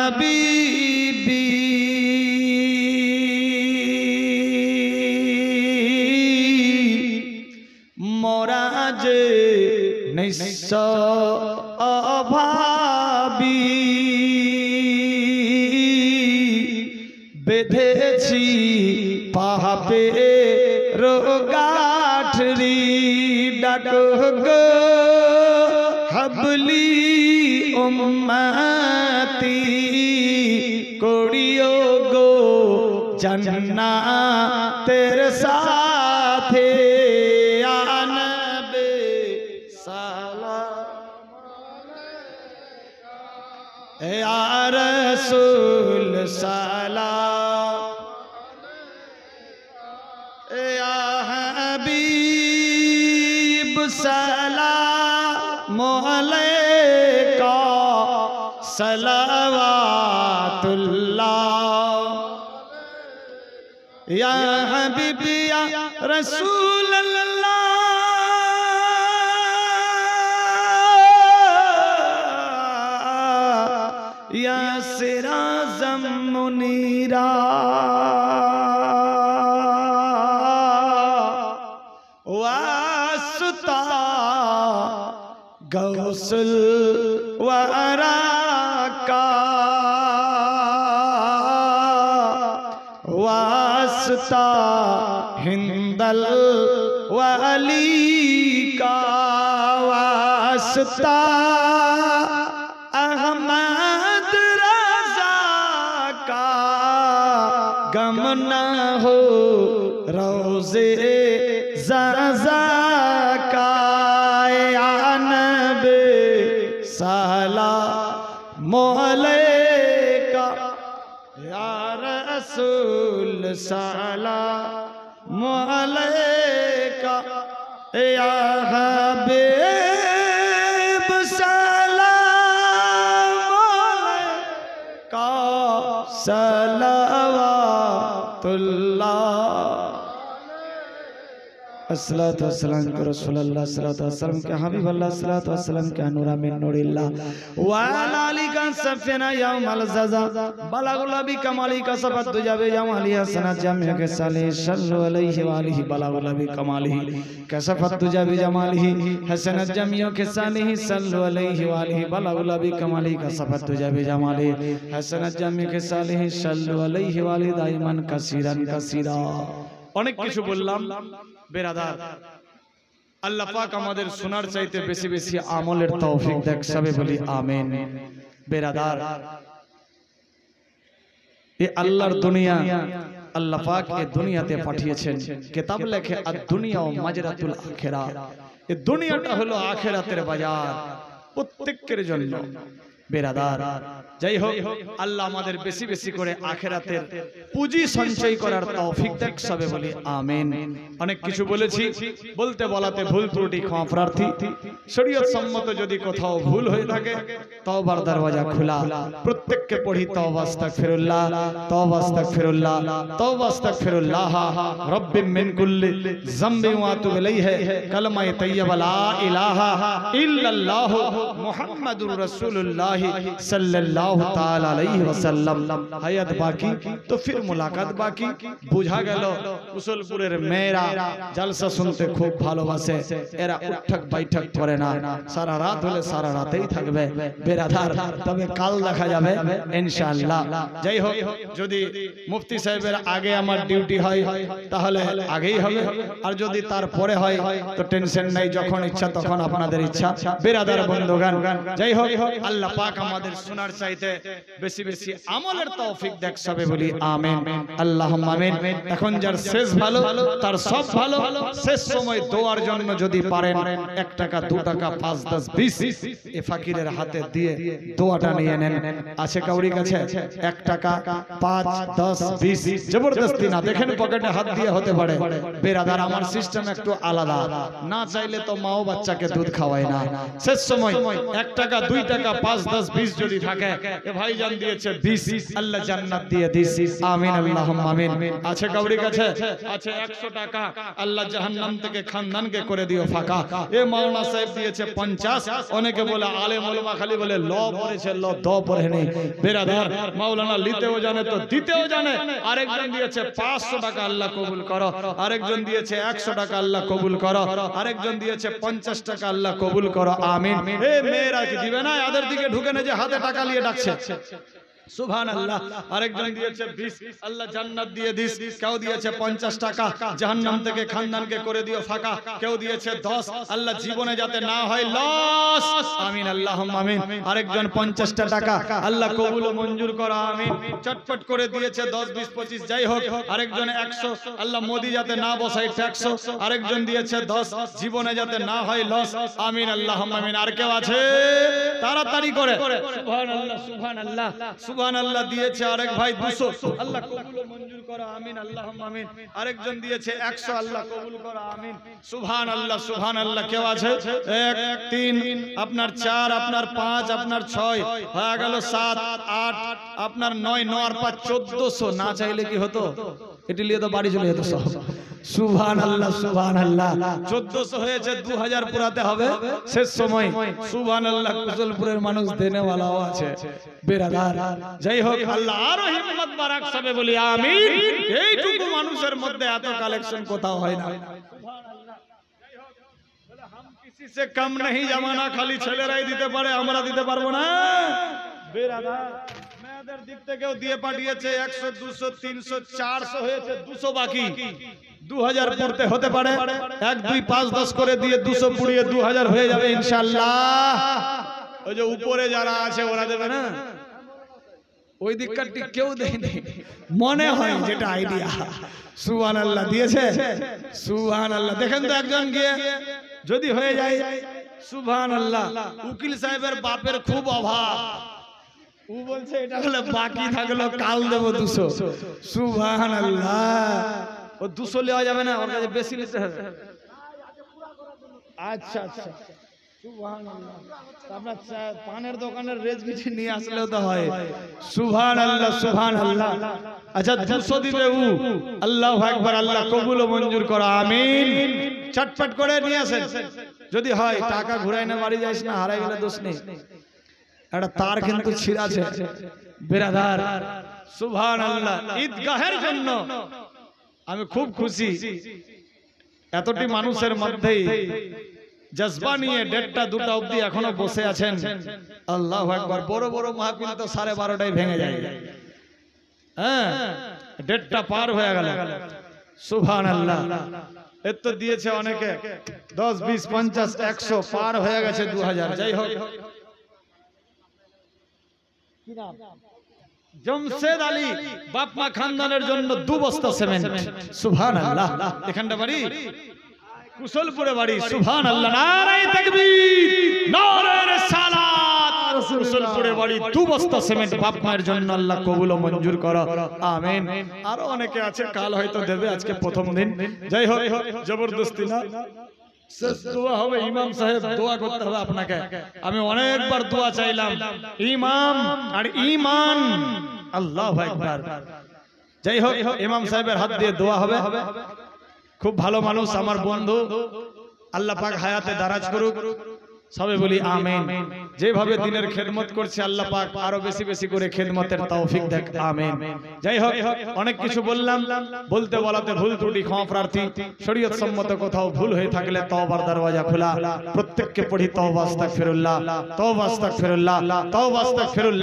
হাবিবি মোরা যে নিঃস্ব অভাবী বেঁধেছি পাপে রোগাঠরি ডাকো গো হাবলি উম্মতি করিও গো জান্নাতের সাথে আনবে সালাম ইয়া রাসূল সালাম ইয়া হাবিব সালাম আলাইকা সালাওয়াতুল্লাহ ইয়া হাবিব ইয়া রাসূলুল্লাহ ইয়া সিরাজাম মুনীরা ওয়াসতা গৌসুল ওয়ারাকা ওয়াসতা হিন্দল ওয়ালিকা ওয়াসতা अहमद रज़ा का गम न हो रोज़े ज़ज़ा का या नबी सलाम अलैका या रसूल सलाम अलैका या हबीब सलावतुल्लाह अस्सलातु वस्सलाम के रसूलुल्लाह सल्लल्लाहु अलैहि वसल्लम के हबीब अल्लाह सल्लल्लाहु अलैहि वसल्लम के नूर मिन नूरिल्लाह व अला आलिका सफना यौमल जज़ा बलागुल नबी कमाली का सबत दुजाबे यौम अली हसनत जमिया के साले सल्लल्लाहु अलैहि व आलिहि बलागुल नबी कमाली का सबत दुजाबे जमालिहि हसनत जमिया के साले सल्लल्लाहु अलैहि व आलिहि बलागुल नबी कमाली का सबत दुजाबे जमालिहि हसनत जमिया के साले सल्लल्लाहु अलैहि व आलिहि दाइमान कसीरन कसीरा অনেক কিছু বললাম বেরাদার আল্লাহ পাক আমাদের শোনার চাইতে বেশি বেশি আমলের তৌফিক দেখ সবে বলি আমিন বেরাদার এই আল্লাহর দুনিয়া আল্লাহ পাক এই দুনিয়াতে পাঠিয়েছেন কিতাব লেখে আর দুনিয়া ও মাজরাতুল আখিরা এই দুনিয়াটা হলো আখিরাতের বাজার প্রত্যেকের জন্য বেরাদার যাই হোক আল্লাহ আমাদের বেশি বেশি করে আখিরাতের পুঁজি সঞ্চয় করার তৌফিক দেখ সবে বলি আমিন অনেক কিছু বলেছি বলতে বলাতে ভুল ত্রুটি ক্ষমা প্রার্থী শরীয়ত সম্মত যদি কোথাও ভুল হয়ে থাকে তওবার দরওয়াজা খোলা প্রত্যেককে পড়ি তওবা আস্তাগফিরুল্লাহ তওবা আস্তাগফিরুল্লাহ তওবা আস্তাগফিরুল্লাহ রব্বি মিন কুল্লি যামবি ওয়া আতুবু ইলাইহি কালমা তাইয়্যিবা লা ইলাহা ইল্লাল্লাহ মুহাম্মাদুর রাসূলুল্লাহ सल्लल्लाहु ताला अलैहि वसल्लम हयात बाकी तो फिर मुलाकात बाकी बुझा गेल कुशलपुरेर मेरा जलसा सुनते खूब भालोबासे एरा उठक बैठक करे ना सारा रात होले सारा रातेई थाकबे बेरादार तबे काल देखा जाबे इनशाআল্লাহ যাই হোক যদি মুফতি সাহেবের আগে আমার ডিউটি হয় তাহলে আগেই হবে আর যদি তার পরে হয় তো টেনশন নাই যখন ইচ্ছা তখন আপনাদের ইচ্ছা বেরাদার বন্ধুগণ যাই হোক আল্লাহ পাক আমাদের শোনার চাইতে বেশি বেশি আমলের তৌফিক দেখ সবে বলি আমিন আল্লাহুম্মা আমিন এখন যার শেষ ভালো তার সব ভালো শেষ সময় দোয়ার জন্য যদি পারেন 1 টাকা 2 টাকা 5 10 20 এই ফকিরের হাতে দিয়ে দোয়াটা নিয়ে নেন আছে কাউরি কাছে 1 টাকা 5 10 20 জবরদস্তি না দেখেন পকেটে হাত দিয়ে হতে পারে বেরাদার আমার সিস্টেম একটু আলাদা না চাইলে তো মাও বাচ্চাকে দুধ খাওয়ায় না শেষ সময় 1 টাকা 2 টাকা 5 10 20 যদি থাকে এ ভাইজান দিয়েছে 20, আল্লাহ জান্নাত দিয়ে দিস, আমিন আল্লাহুম্মা আমিন। আছে কাউরি কাছে আছে 100 টাকা, আল্লাহ জাহান্নাম থেকে খানদানকে করে দিও ফাঁকা। এ মাওলানা সাহেব দিয়েছে 50, অনেকে বলে আলেম ওলামা খালি বলে ল পড়েছে, ল দ পড়ে নেই। বেরাদার মাওলানা লিতেও জানে তো দিতেও জানে। আরেকজন দিয়েছে 500 টাকা, আল্লাহ কবুল করো। আরেকজন দিয়েছে 100 টাকা, আল্লাহ কবুল করো। আরেকজন দিয়েছে 50 টাকা, আল্লাহ কবুল করো, আমিন। এ মেয়েরা কি দিবে না? এদের দিকে ঢুকে না যে হাতে টাকা নিয়ে ডাকছে, সুবহানাল্লাহ। আরেকজন দিয়েছে 20, আল্লাহ জান্নাত দিয়ে দিস। কেউ দিয়েছে 50 টাকা, জাহান্নাম থেকে খানদানকে করে দিও ফাঁকা। কেউ দিয়েছে 10, আল্লাহ জীবনে যাতে না হয় লস, আমিন আল্লাহুম্মা আমিন। আরেকজন 50 টাকা, আল্লাহ কবুল ও মঞ্জুর করো, আমিন। চটপট করে দিয়েছে 10, 20, 25 যাই হোক। আরেকজন 100, আল্লাহ মোদি যাতে না বসায় ট্যাক্স। আরেকজন দিয়েছে 10, জীবনে যাতে না হয় লস, আমিন আল্লাহুম্মা আমিন। আর কেউ আছে? তাড়াতাড়ি করে সুবহানাল্লাহ সুবহানাল্লাহ সুবহানাল্লাহ দিয়েছে আরেক ভাই 200, আল্লাহ কবুল ও মঞ্জুর করো, আমিন আল্লাহুম্মা আমিন। আরেকজন দিয়েছে 100, আল্লাহ কবুল করো, আমিন। সুবহানাল্লাহ সুবহানাল্লাহ। কেউ আছে? 1, 3, আপনার 4, আপনার 5, আপনার 6 হয়ে গেল, 7, 8, আপনার 9, 9 আর 5 1400। না চাইলে কি হতো? এটি নিয়ে তো বাড়ি চলে যেত সব। সুবহানাল্লাহ সুবহানাল্লাহ। 1400 হয়েছে, 2000 পুরাতে হবে শেষ সময়। সুবহানাল্লাহ। কুশলপুরের মানুষ দেনেওয়ালাও আছে বেরাদার। যাই হোক, আল্লাহ আরো হিম্মত বারাক সবে বলি আমিন। এইটুকু মানুষের মধ্যে এত কালেকশন কোথাও হয় না। সুবহানাল্লাহ। যাই হোক, বলে হাম কিসি সে কম नहीं, জামানা খালি ছেলেরাই দিতে পারে, আমরা দিতে পারবো না বেরাদার। মেয়েদের দিক থেকেও দিয়ে পাঠিয়েছে 100, 200, 300, 400 হয়েছে, 200 বাকি। 2000 পড়তে হতে পারে। 1, 2, 5, 10 করে দিয়ে 200 পুড়িয়ে 2000 হয়ে যাবে ইনশাআল্লাহ। ওই যে উপরে যারা আছে ওরা দেবে না, ওই দিককারটি কেউ দেয়নি মনে হয়, যেটা আইডিয়া। সুবহানাল্লাহ দিয়েছে, সুবহানাল্লাহ। দেখেন তো একজন গিয়ে যদি হয়ে যায়, সুবহানাল্লাহ। উকিল সাহেবের বাপের খুব অভাব, ও বলছে এটা হলে বাকি থাকলো কাল দেবো 200। সুবহানাল্লাহ। ও 200 নেওয়া যাবে না, ওর কাছে বেশি নিতে হবে। আচ্ছা আচ্ছা, সুবহানাল্লাহ। আপনার পানের দোকানের রেজ কিছু নিয়ে আসলেও তো হয়। সুবহানাল্লাহ সুবহানাল্লাহ। আচ্ছা 200 দিবে ও, আল্লাহু আকবার। আল্লাহ কবুল ও মঞ্জুর করো, আমিন। চটপট করে নিয়ে আসেন। যদি হয় টাকা ঘুরাই না বাড়ি যাইস না, হারাই গেলে দোষ নেই। একটা তার কিন্তু ছিঁড়া আছে বেরাদার। সুবহানাল্লাহ। ঈদগাহের জন্য আমি খুব খুশি, এতটি মানুষের মধ্যেই জজবা নিয়ে 1:30 2টা অবধি এখনো বসে আছেন। আল্লাহু আকবার। বড় বড় মাহফিল তো 12:30টায় ভেঙে যায়। হ্যাঁ, 1:30 পার হয়ে গেল। সুবহানাল্লাহ। এত তো দিয়েছে অনেকে 10, 20, 50, 100 পার হয়ে গেছে 2000। যাই হোক, জমশেদ আলী বাপমা খানদানের জন্য 2 বস্তা সিমেন্ট। সুবহানাল্লাহ। এখানটা বাড়ি কুশলপুরে বাড়ি। সুবহানাল্লাহ। নারে তাকবীর, নারে রিসালাত। কুশলপুরে বাড়ি, 2 বস্তা সিমেন্ট বাপমার জন্য, আল্লাহ কবুল ও মঞ্জুর করো, আমিন। আরো অনেকে আছে, কাল হয়তো দেবে, আজকে প্রথম দিন। যাই হোক, জবরদস্তি না, শেষ দোয়া হবে। ইমাম সাহেব দোয়া করতে হবে আপনাকে। আমি অনেকবার দোয়া চাইলাম, ইমাম আর ঈমান। আল্লাহু আকবার। যাই হোক, ইমাম সাহেবের হাত দিয়ে দোয়া হবে। খুব ভালো মানুষ, আমার বন্ধু, আল্লাহ পাক হায়াতে দারাজ করুক। সবে বলি আমিন। যেভাবে দিনের খেদমত করছে, আল্লাহ পাক আরো বেশি বেশি করে খেদমতের তৌফিক দেখ, আমিন। যাই হোক, অনেক কিছু বললাম, বলতে বলাতে ভুল ত্রুটি ক্ষমা প্রার্থী। শরীয়ত সম্মত কোথাও ভুল হয়ে থাকলে তওবার দরওয়াজা খোলা। প্রত্যেককে পড়ি তওবা আস্তাগফিরুল্লাহ, তওবা আস্তাগফিরুল্লাহ, তওবা আস্তাগফিরুল্লাহ।